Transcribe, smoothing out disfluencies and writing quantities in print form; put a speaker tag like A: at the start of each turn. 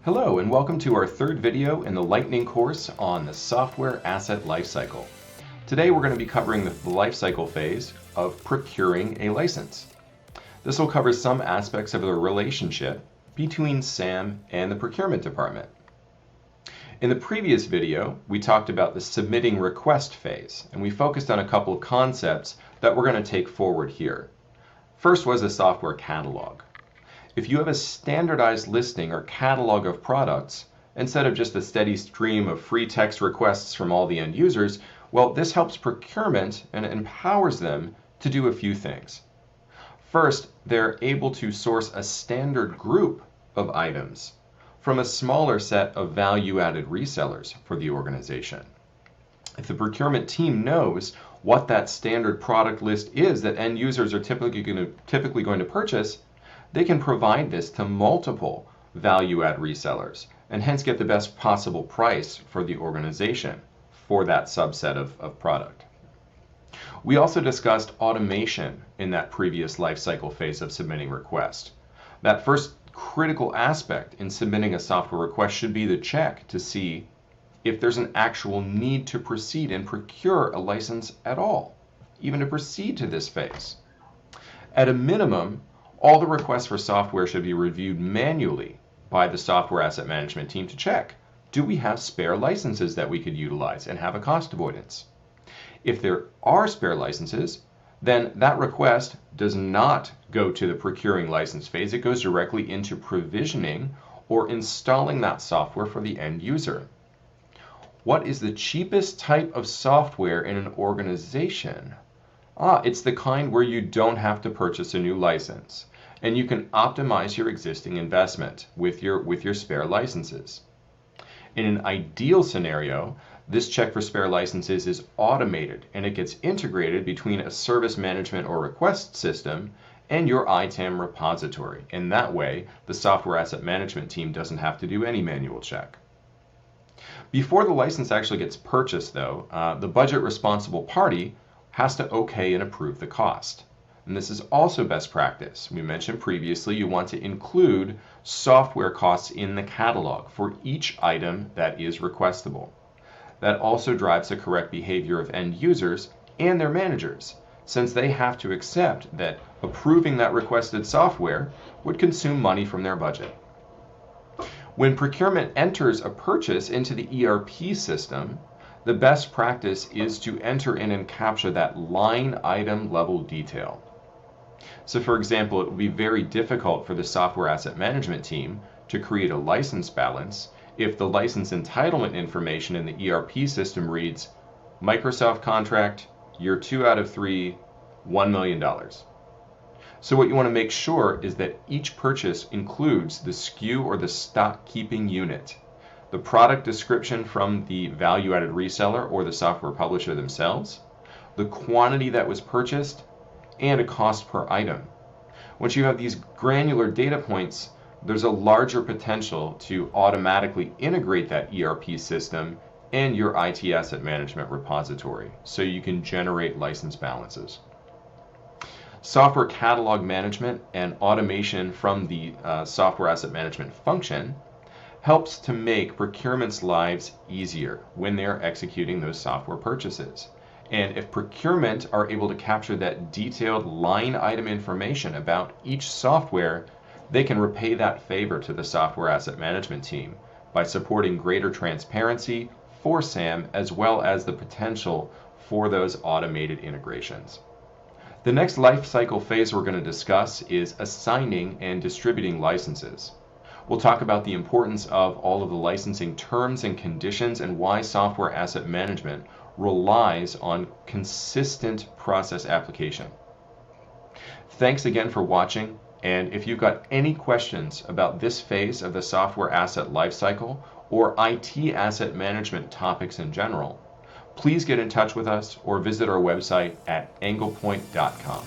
A: Hello and welcome to our third video in the Lightning course on the software asset lifecycle. Today we're going to be covering the lifecycle phase of procuring a license. This will cover some aspects of the relationship between SAM and the procurement department. In the previous video, we talked about the submitting request phase, and we focused on a couple of concepts that we're going to take forward here. First was the software catalog. If you have a standardized listing or catalog of products, instead of just a steady stream of free text requests from all the end users, well, this helps procurement and empowers them to do a few things. First, they're able to source a standard group of items from a smaller set of value-added resellers for the organization. If the procurement team knows what that standard product list is that end users are typically going to purchase, they can provide this to multiple value-add resellers and hence get the best possible price for the organization for that subset of product. We also discussed automation in that previous lifecycle phase of submitting request. That first critical aspect in submitting a software request should be the check to see if there's an actual need to proceed and procure a license at all, even to proceed to this phase. At a minimum, all the requests for software should be reviewed manually by the software asset management team to check, do we have spare licenses that we could utilize and have a cost avoidance? If there are spare licenses, then that request does not go to the procuring license phase. It goes directly into provisioning or installing that software for the end user. What is the cheapest type of software in an organization? It's the kind where you don't have to purchase a new license, and you can optimize your existing investment with your spare licenses. In an ideal scenario, this check for spare licenses is automated and it gets integrated between a service management or request system and your ITAM repository. In that way, the software asset management team doesn't have to do any manual check. Before the license actually gets purchased, though, the budget responsible party has to okay and approve the cost. And this is also best practice. We mentioned previously you want to include software costs in the catalog for each item that is requestable. That also drives the correct behavior of end users and their managers, since they have to accept that approving that requested software would consume money from their budget. When procurement enters a purchase into the ERP system, the best practice is to enter in and capture that line item level detail. So for example, it would be very difficult for the software asset management team to create a license balance if the license entitlement information in the ERP system reads Microsoft contract, year 2 out of 3, $1 million. So what you want to make sure is that each purchase includes the SKU or the stock keeping unit, the product description from the value-added reseller or the software publisher themselves, the quantity that was purchased, and a cost per item. Once you have these granular data points, there's a larger potential to automatically integrate that ERP system and your IT asset management repository so you can generate license balances. Software catalog management and automation from the software asset management function helps to make procurement's lives easier when they're executing those software purchases. And if procurement are able to capture that detailed line item information about each software, they can repay that favor to the software asset management team by supporting greater transparency for SAM as well as the potential for those automated integrations. The next lifecycle phase we're going to discuss is assigning and distributing licenses. We'll talk about the importance of all of the licensing terms and conditions and why software asset management relies on consistent process application. Thanks again for watching, and if you've got any questions about this phase of the software asset lifecycle or IT asset management topics in general, please get in touch with us or visit our website at anglepoint.com.